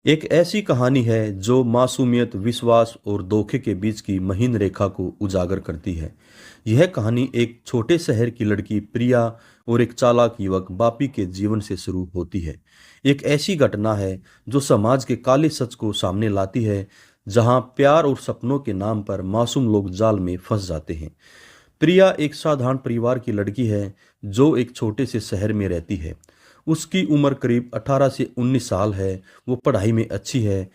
एक ऐसी कहानी है जो मासूमियत, विश्वास और धोखे के बीच की महीन रेखा को उजागर करती है। यह कहानी एक छोटे शहर की लड़की प्रिया और एक चालाक युवक बापी के जीवन से शुरू होती है। एक ऐसी घटना है जो समाज के काले सच को सामने लाती है, जहां प्यार और सपनों के नाम पर मासूम लोग जाल में फंस जाते हैं। प्रिया एक साधारण परिवार की लड़की है जो एक छोटे से शहर में रहती है। उसकी उम्र करीब 18 से 19 साल है। वो पढ़ाई में अच्छी है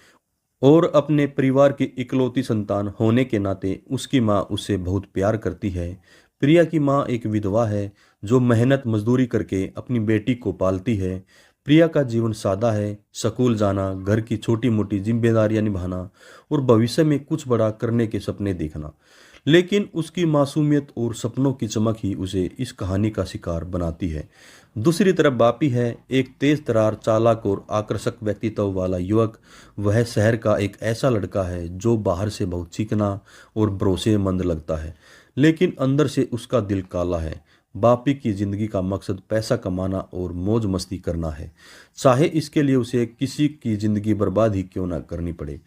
और अपने परिवार की इकलौती संतान होने के नाते उसकी माँ उससे बहुत प्यार करती है। प्रिया की माँ एक विधवा है जो मेहनत मजदूरी करके अपनी बेटी को पालती है। प्रिया का जीवन सादा है, स्कूल जाना, घर की छोटी मोटी जिम्मेदारियां निभाना और भविष्य में कुछ बड़ा करने के सपने देखना। लेकिन उसकी मासूमियत और सपनों की चमक ही उसे इस कहानी का शिकार बनाती है। दूसरी तरफ बापी है, एक तेज तरार, चालाक और आकर्षक व्यक्तित्व वाला युवक। वह शहर का एक ऐसा लड़का है जो बाहर से बहुत चिकना और भरोसेमंद लगता है, लेकिन अंदर से उसका दिल काला है। बापी की जिंदगी का मकसद पैसा कमाना और मौज मस्ती करना है, चाहे इसके लिए उसे किसी की जिंदगी बर्बाद ही क्यों ना करनी पड़े।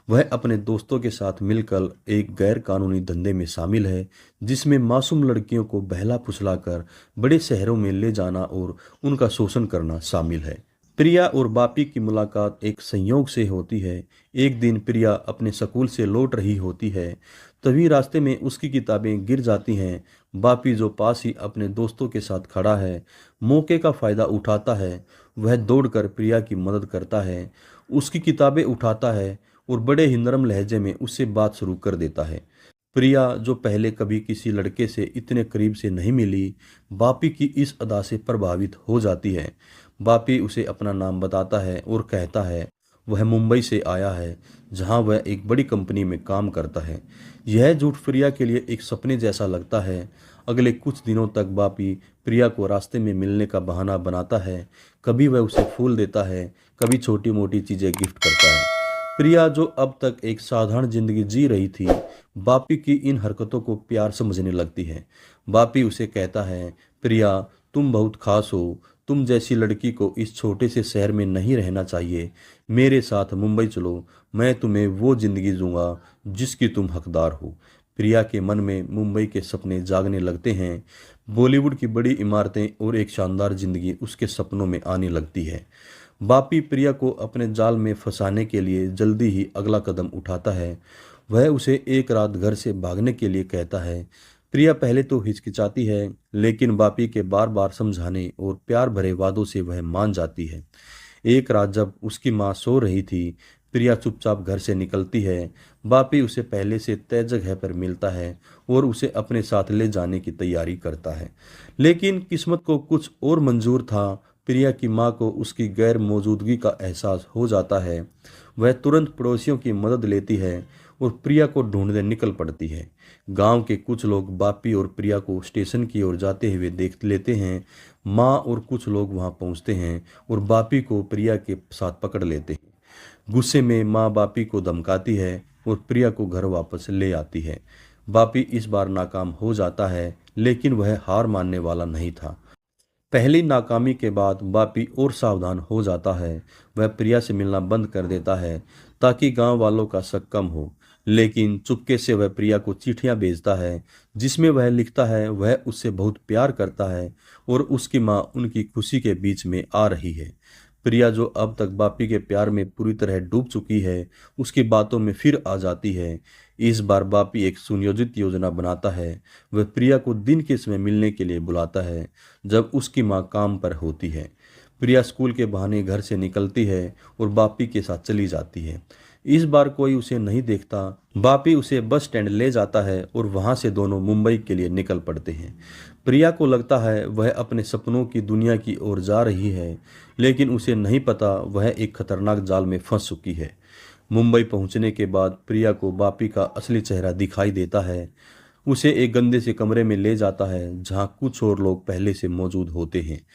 वह अपने दोस्तों के साथ मिलकर एक गैर कानूनी धंधे में शामिल है, जिसमें मासूम लड़कियों को बहला फुसलाकर बड़े शहरों में ले जाना और उनका शोषण करना शामिल है। प्रिया और बापी की मुलाकात एक संयोग से होती है। एक दिन प्रिया अपने स्कूल से लौट रही होती है, तभी रास्ते में उसकी किताबें गिर जाती हैं। बापी, जो पास ही अपने दोस्तों के साथ खड़ा है, मौके का फायदा उठाता है। वह दौड़कर प्रिया की मदद करता है, उसकी किताबें उठाता है और बड़े ही नरम लहजे में उससे बात शुरू कर देता है। प्रिया, जो पहले कभी किसी लड़के से इतने करीब से नहीं मिली, बापी की इस अदा से प्रभावित हो जाती है। बापी उसे अपना नाम बताता है और कहता है वह मुंबई से आया है, जहां वह एक बड़ी कंपनी में काम करता है। यह झूठ प्रिया के लिए एक सपने जैसा लगता है। अगले कुछ दिनों तक बापी प्रिया को रास्ते में मिलने का बहाना बनाता है। कभी वह उसे फूल देता है, कभी छोटी मोटी चीजें गिफ्ट करता है। प्रिया, जो अब तक एक साधारण जिंदगी जी रही थी, बापी की इन हरकतों को प्यार समझने लगती है। बापी उसे कहता है, प्रिया, तुम बहुत खास हो। तुम जैसी लड़की को इस छोटे से शहर में नहीं रहना चाहिए। मेरे साथ मुंबई चलो, मैं तुम्हें वो जिंदगी दूंगा जिसकी तुम हकदार हो। प्रिया के मन में मुंबई के सपने जागने लगते हैं। बॉलीवुड की बड़ी इमारतें और एक शानदार जिंदगी उसके सपनों में आने लगती है। बापी प्रिया को अपने जाल में फंसाने के लिए जल्दी ही अगला कदम उठाता है। वह उसे एक रात घर से भागने के लिए कहता है। प्रिया पहले तो हिचकिचाती है, लेकिन बापी के बार बार समझाने और प्यार भरे वादों से वह मान जाती है। एक रात जब उसकी माँ सो रही थी, प्रिया चुपचाप घर से निकलती है। बापी उसे पहले से तय जगह पर मिलता है और उसे अपने साथ ले जाने की तैयारी करता है। लेकिन किस्मत को कुछ और मंजूर था। प्रिया की माँ को उसकी गैर मौजूदगी का एहसास हो जाता है। वह तुरंत पड़ोसियों की मदद लेती है और प्रिया को ढूंढने निकल पड़ती है। गांव के कुछ लोग बापी और प्रिया को स्टेशन की ओर जाते हुए देख लेते हैं। माँ और कुछ लोग वहां पहुंचते हैं और बापी को प्रिया के साथ पकड़ लेते हैं। गुस्से में माँ बापी को धमकाती है और प्रिया को घर वापस ले आती है। बापी इस बार नाकाम हो जाता है, लेकिन वह हार मानने वाला नहीं था। पहली नाकामी के बाद बापी और सावधान हो जाता है। वह प्रिया से मिलना बंद कर देता है ताकि गांव वालों का शक कम हो। लेकिन चुपके से वह प्रिया को चिट्ठियां भेजता है, जिसमें वह लिखता है वह उससे बहुत प्यार करता है और उसकी माँ उनकी खुशी के बीच में आ रही है। प्रिया, जो अब तक बापी के प्यार में पूरी तरह डूब चुकी है, उसकी बातों में फिर आ जाती है। इस बार बापी एक सुनियोजित योजना बनाता है। वह प्रिया को दिन के समय मिलने के लिए बुलाता है, जब उसकी माँ काम पर होती है। प्रिया स्कूल के बहाने घर से निकलती है और बापी के साथ चली जाती है। इस बार कोई उसे नहीं देखता। बापी उसे बस स्टैंड ले जाता है और वहां से दोनों मुंबई के लिए निकल पड़ते हैं। प्रिया को लगता है वह अपने सपनों की दुनिया की ओर जा रही है, लेकिन उसे नहीं पता वह एक खतरनाक जाल में फंस चुकी है। मुंबई पहुंचने के बाद प्रिया को बापी का असली चेहरा दिखाई देता है। उसे एक गंदे से कमरे में ले जाता है, जहां कुछ और लोग पहले से मौजूद होते हैं।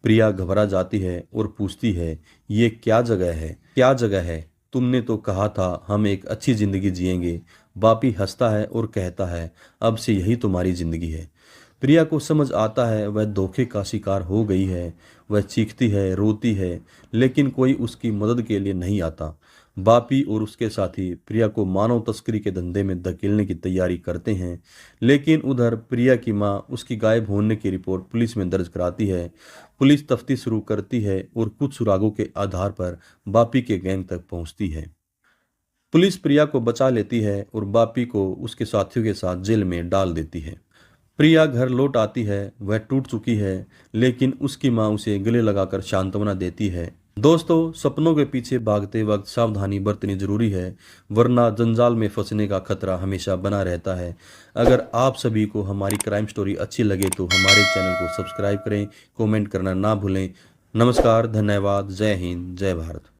प्रिया घबरा जाती है और पूछती है, ये क्या जगह है? क्या जगह है? तुमने तो कहा था हम एक अच्छी जिंदगी जिएंगे। बापी हंसता है और कहता है, अब से यही तुम्हारी जिंदगी है। प्रिया को समझ आता है वह धोखे का शिकार हो गई है। वह चीखती है, रोती है, लेकिन कोई उसकी मदद के लिए नहीं आता। बापी और उसके साथी प्रिया को मानव तस्करी के धंधे में धकेलने की तैयारी करते हैं, लेकिन उधर प्रिया की मां उसकी गायब होने की रिपोर्ट पुलिस में दर्ज कराती है। पुलिस तफ्तीश शुरू करती है और कुछ सुरागों के आधार पर बापी के गैंग तक पहुंचती है। पुलिस प्रिया को बचा लेती है और बापी को उसके साथियों के साथ जेल में डाल देती है। प्रिया घर लौट आती है। वह टूट चुकी है, लेकिन उसकी मां उसे गले लगाकर सांत्वना देती है। दोस्तों, सपनों के पीछे भागते वक्त सावधानी बरतनी जरूरी है, वरना जंजाल में फंसने का खतरा हमेशा बना रहता है। अगर आप सभी को हमारी क्राइम स्टोरी अच्छी लगे तो हमारे चैनल को सब्सक्राइब करें, कमेंट करना ना भूलें। नमस्कार, धन्यवाद, जय हिंद, जय भारत।